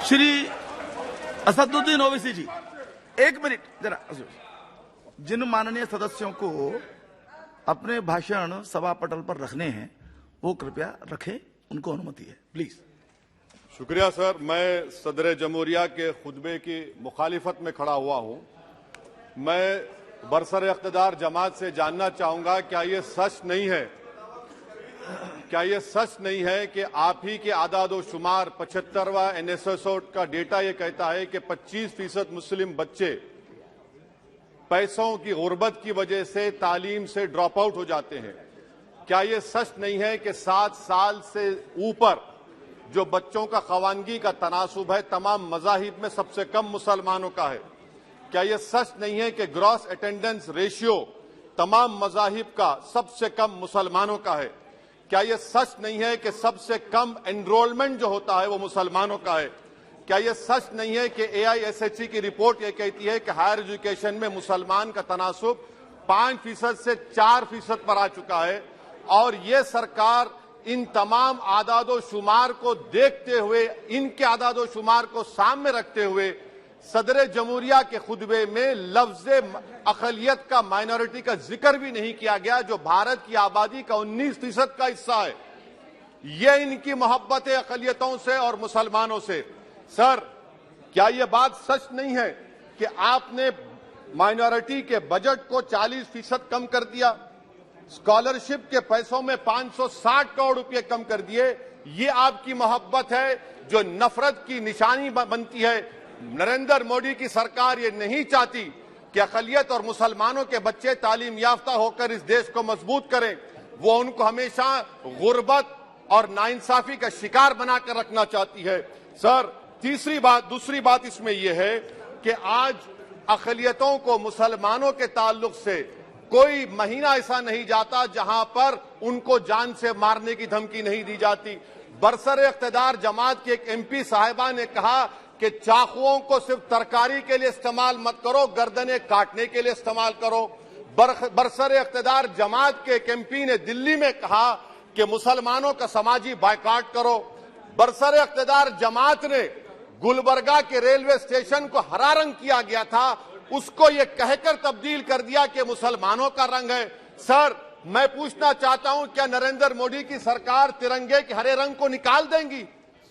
श्री असदुद्दीन ओवैसी जी, एक मिनट जरा। जिन माननीय सदस्यों को अपने भाषण सभा पटल पर रखने हैं वो कृपया रखें, उनको अनुमति है, प्लीज। शुक्रिया सर। मैं सदर जमहूरिया के खुतबे की मुखालिफत में खड़ा हुआ हूं। मैं बरसर इख्तिदार जमात से जानना चाहूंगा, क्या ये सच नहीं है कि आप ही के आदाद शुमार 75वां NSSO का डेटा ये कहता है कि 25% मुस्लिम बच्चे पैसों की गुर्बत की वजह से तालीम से ड्रॉप आउट हो जाते हैं। क्या ये सच नहीं है कि 7 साल से ऊपर जो बच्चों का खवानगी का तनासुब है तमाम मज़ाहिब में सबसे कम मुसलमानों का है? क्या ये सच नहीं है कि ग्रॉस अटेंडेंस रेशियो तमाम मज़ाहिब का सबसे कम मुसलमानों का है? क्या ये सच नहीं है कि सबसे कम एनरोलमेंट जो होता है वो मुसलमानों का है? क्या ये सच नहीं है कि AISHE की रिपोर्ट ये कहती है कि हायर एजुकेशन में मुसलमान का तनासुब 5% से 4% पर आ चुका है? और ये सरकार इन तमाम आदादो शुमार को देखते हुए, इनके आदादो शुमार को सामने रखते हुए सदर जमहूरिया के खुतबे में लफ्ज अकलियत का, माइनॉरिटी का जिक्र भी नहीं किया गया, जो भारत की आबादी का 19% का हिस्सा है। ये इनकी मोहब्बत है अकलियतों से और मुसलमानों से। सर, क्या यह बात सच नहीं है कि आपने माइनॉरिटी के बजट को 40% कम कर दिया, स्कॉलरशिप के पैसों में 560 करोड़ रुपए कम कर दिए? ये आपकी मोहब्बत है जो नफरत की निशानी बनती है। नरेंद्र मोदी की सरकार ये नहीं चाहती कि अक़लियत और मुसलमानों के बच्चे तालीम याफ्ता होकर इस देश को मजबूत करें। वो उनको हमेशा गुर्बत और नाइंसाफी का शिकार बनाकर रखना चाहती है। सर, दूसरी बात इसमें यह है कि आज अक़लियतों को मुसलमानों के ताल्लुक से कोई महीना ऐसा नहीं जाता जहां पर उनको जान से मारने की धमकी नहीं दी जाती। बरसर इख्तिदार जमात के एक MP साहिबा ने कहा कि चाकुओं को सिर्फ तरकारी के लिए इस्तेमाल मत करो, गर्दनें काटने के लिए इस्तेमाल करो। बरसर इख्तिदार जमात के एक MP ने दिल्ली में कहा कि मुसलमानों का समाजी बायकॉट करो। बरसर इख्तिदार जमात ने गुलबर्गा के रेलवे स्टेशन को हरा रंग किया गया था, उसको ये कहकर तब्दील कर दिया कि मुसलमानों का रंग है। सर, मैं पूछना चाहता हूं, क्या नरेंद्र मोदी की सरकार तिरंगे के हरे रंग को निकाल देंगी?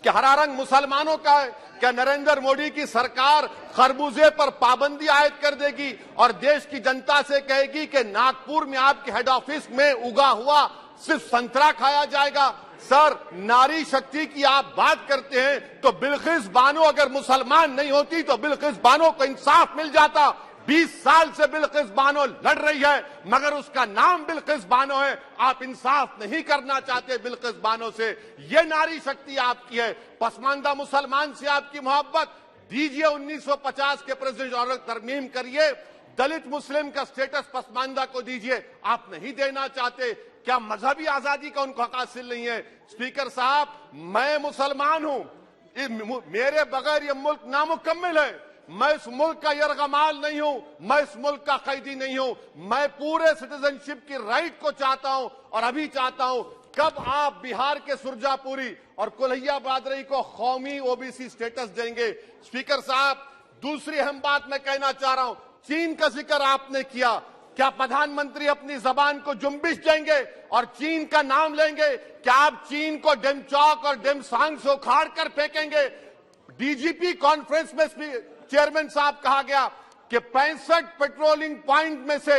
क्या हरा रंग मुसलमानों का है? क्या नरेंद्र मोदी की सरकार खरबूजे पर पाबंदी आयद कर देगी और देश की जनता से कहेगी कि नागपुर में आपके हेड ऑफिस में उगा हुआ सिर्फ संतरा खाया जाएगा? सर, नारी शक्ति की आप बात करते हैं तो बिल्किस बानो अगर मुसलमान नहीं होती तो बिल्किस बानो को इंसाफ मिल जाता। 20 साल से बिल्किस बानो लड़ रही है मगर उसका नाम बिल्किस बानो है। आप इंसाफ नहीं करना चाहते बिल्किस बानो से। ये नारी शक्ति आपकी है। पसमानदा मुसलमान से आपकी मोहब्बत, दीजिए 1950 के प्रेसिडेंट ऑर्डर तरमीम करिए, दलित मुस्लिम का स्टेटस पसमानदा को दीजिए। आप नहीं देना चाहते। क्या मजहबी आजादी का उनको हक हासिल नहीं है? स्पीकर साहब, मैं मुसलमान हूं, मेरे बगैर ये मुल्क नामुकम्मल है। मैं इस मुल्क का यरगमाल नहीं हूं, मैं इस मुल्क का कैदी नहीं हूं। मैं पूरे सिटीजनशिप की राइट को चाहता हूं और अभी चाहता हूं। कब आप बिहार के सुरजापुरी और कुल्हिया बादरी को कौमी OBC स्टेटस देंगे? स्पीकर साहब, दूसरी अहम बात मैं कहना चाह रहा हूं, चीन का जिक्र आपने किया। क्या प्रधानमंत्री अपनी जबान को जुम्बिश देंगे और चीन का नाम लेंगे? क्या आप चीन को डेमचौक और डेमसांग से उखाड़ कर फेंकेंगे? DGP कॉन्फ्रेंस में चेयरमैन साहब कहा गया कि 65 पेट्रोलिंग पॉइंट में से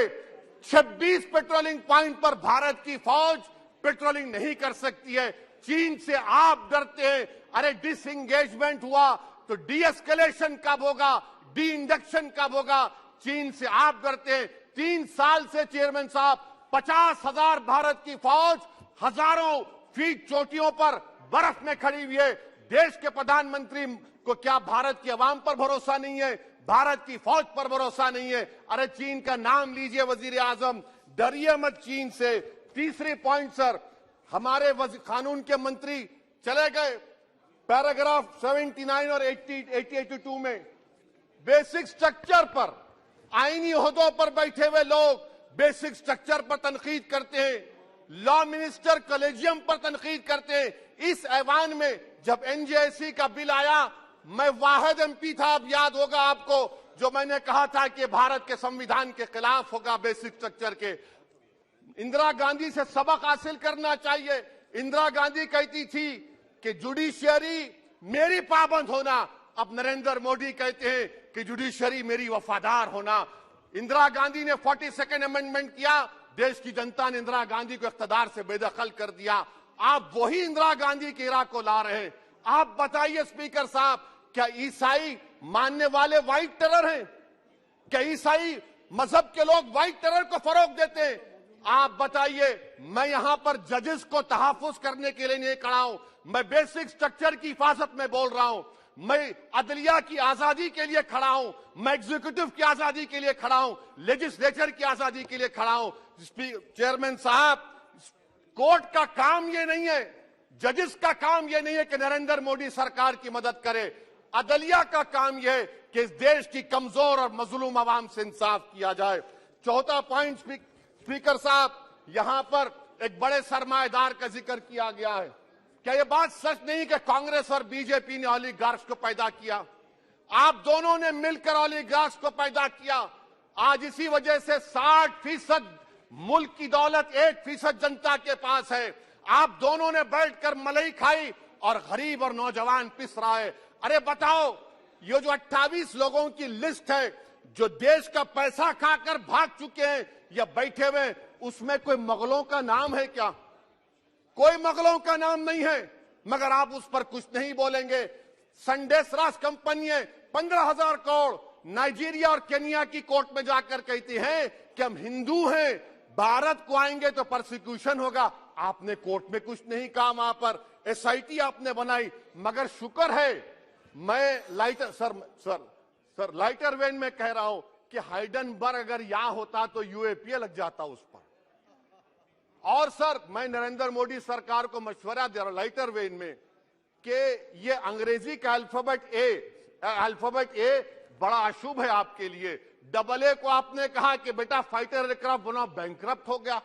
26 पेट्रोलिंग पॉइंट पर भारत की फौज पेट्रोलिंग नहीं कर सकती है। चीन से आप डरते हैं। अरे, डिसएंगेजमेंट हुआ तो डी-एस्केलेशन कब होगा? डी इंडक्शन कब होगा? चीन से आप डरते हैं। 3 साल से चेयरमैन साहब 50,000 भारत की फौज हजारों फीट चोटियों पर बर्फ में खड़ी हुई है। देश के प्रधानमंत्री को क्या भारत की आवाम पर भरोसा नहीं है? भारत की फौज पर भरोसा नहीं है? अरे, चीन का नाम लीजिए वजीर आजम, डरिए मत चीन से। तीसरी पॉइंट सर, हमारे कानून के मंत्री चले गए। पैराग्राफ 79 और 82 में बेसिक स्ट्रक्चर पर, आईनी ओहदों पर बैठे हुए लोग बेसिक स्ट्रक्चर पर तनकीद करते हैं, लॉ मिनिस्टर कॉलेजियम पर तनकीद करते हैं। इस ऐवान में जब NJSE का बिल आया, मैं वाहिद एमपी था, अब याद होगा आपको, जो मैंने कहा था कि भारत के संविधान के खिलाफ होगा बेसिक स्ट्रक्चर के। इंदिरा गांधी से सबक हासिल करना चाहिए। इंदिरा गांधी कहती थी कि जुडिशियरी मेरी पाबंद होना, अब नरेंद्र मोदी कहते हैं कि जुडिशियरी मेरी वफादार होना। इंदिरा गांधी ने 42nd अमेंडमेंट किया, देश की जनता ने इंदिरा गांधी को इख्तियार से बेदखल कर दिया। आप वही इंदिरा गांधी के इराक को ला रहे हैं। आप बताइए स्पीकर साहब, क्या ईसाई मानने वाले व्हाइट टेरर हैं? क्या ईसाई मजहब के लोग व्हाइट टेरर को फरोग देते हैं? आप बताइए। मैं यहां पर जजेस को तहफुज करने के लिए नहीं खड़ा हूं, मैं बेसिक स्ट्रक्चर की हिफाजत में बोल रहा हूं। मैं अदलिया की आजादी के लिए खड़ा हूं, मैं एग्जीक्यूटिव की आजादी के लिए खड़ा हूं, लेजिस्लेचर की आजादी के लिए खड़ा हूं। चेयरमैन साहब, कोर्ट का काम ये नहीं है, जजेस का काम ये नहीं है कि नरेंद्र मोदी सरकार की मदद करे। अदलिया का काम यह है कि इस देश की कमजोर और मजलूम आवाम से इंसाफ किया जाए। चौथा पॉइंट स्पीकर साहब, यहां पर एक बड़े सरमाएदार का जिक्र किया गया है। क्या यह बात सच नहीं कि कांग्रेस और बीजेपी ने ओलिगार्क्स को पैदा किया? आप दोनों ने मिलकर ओलिगार्क्स को पैदा किया। आज इसी वजह से 60% मुल्क की दौलत 1% जनता के पास है। आप दोनों ने बैठकर मलाई खाई और गरीब और नौजवान पिस रहा है। अरे बताओ, ये जो 28 लोगों की लिस्ट है जो देश का पैसा खाकर भाग चुके हैं या बैठे हुए, उसमें कोई मुगलों का नाम है क्या? कोई मुगलों का नाम नहीं है, मगर आप उस पर कुछ नहीं बोलेंगे। संडेसरास कंपनी 15,000 करोड़ नाइजीरिया और केनिया की कोर्ट में जाकर कहती है कि हम हिंदू हैं, भारत को आएंगे तो प्रोसिक्यूशन होगा। आपने कोर्ट में कुछ नहीं कहा, वहां पर एसआईटी आपने बनाई। मगर शुक्र है, मैं लाइटर वेन में कह रहा हूं कि हाइडनबर्ग अगर यहां होता तो यूएपीए लग जाता उस पर। और सर, मैं नरेंद्र मोदी सरकार को मशवरा दे रहा हूं लाइटर वेन में कि ये अंग्रेजी का अल्फाबेट ए बड़ा अशुभ है आपके लिए। AA को आपने कहा कि बेटा फाइटर एयरक्राफ्ट बनाओ, बैंकरप्ट हो गया।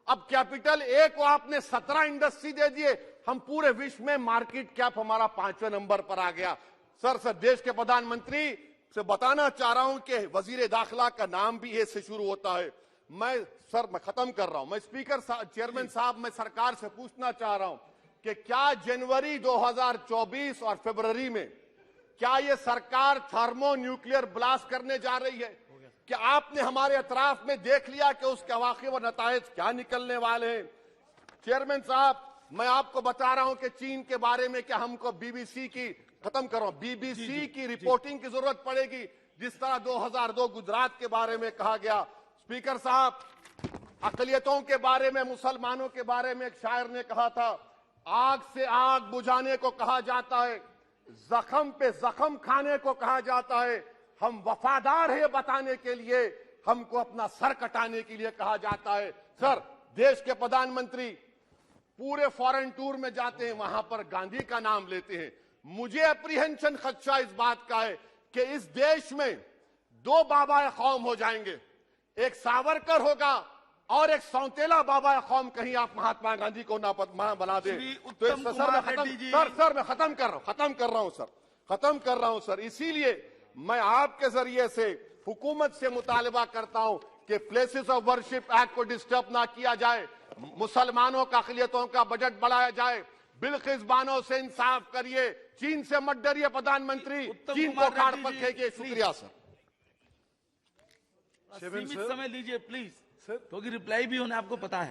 अब कैपिटल A को आपने 17 इंडस्ट्री दे दिए, हम पूरे विश्व में मार्केट कैप हमारा 5वें नंबर पर आ गया। सर देश के प्रधानमंत्री से बताना चाह रहा हूं कि वजीर दाखिला का नाम भी ए से शुरू होता है। मैं खत्म कर रहा हूं। मैं स्पीकर चेयरमैन साहब, मैं सरकार से पूछना चाह रहा हूं कि क्या जनवरी 2024 और फरवरी में क्या ये सरकार थर्मो न्यूक्लियर ब्लास्ट करने जा रही है? क्या आपने हमारे अतराफ में देख लिया कि उसके वाक़े व नतायज क्या निकलने वाले हैं? चेयरमैन साहब, मैं आपको बता रहा हूं कि चीन के बारे में क्या हमको बीबीसी की रिपोर्टिंग की जरूरत पड़ेगी, जिस तरह 2002 गुजरात के बारे में कहा गया। स्पीकर साहब, अकलियतों के बारे में, मुसलमानों के बारे में एक शायर ने कहा था, आग से आग बुझाने को कहा जाता है, जख्म पे जख्म खाने को कहा जाता है। हम वफादार है बताने के लिए, हमको अपना सर कटाने के लिए कहा जाता है। सर, देश के प्रधानमंत्री पूरे फॉरेन टूर में जाते हैं, वहां पर गांधी का नाम लेते हैं। मुझे अप्रीहेंशन, खदशा इस बात का है कि इस देश में 2 बाबा कौम हो जाएंगे, एक सावरकर होगा और एक सौतेला बाबा कौम। कहीं आप महात्मा गांधी को ना बना दे। तो मैं खत्म कर रहा हूं सर। इसीलिए मैं आपके जरिए से हुकूमत से मुतालबा करता हूं कि प्लेसेस ऑफ वर्शिप एक्ट को डिस्टर्ब ना किया जाए, मुसलमानों का अक़लियतों का बजट बढ़ाया जाए, बिल्किस बानो से इंसाफ करिए, चीन से मत डरिए प्रधानमंत्री, चीन को काट पर फेंकिए। शुक्रिया सर। सीमित समय लीजिए प्लीज, क्योंकि रिप्लाई भी होने आपको पता है।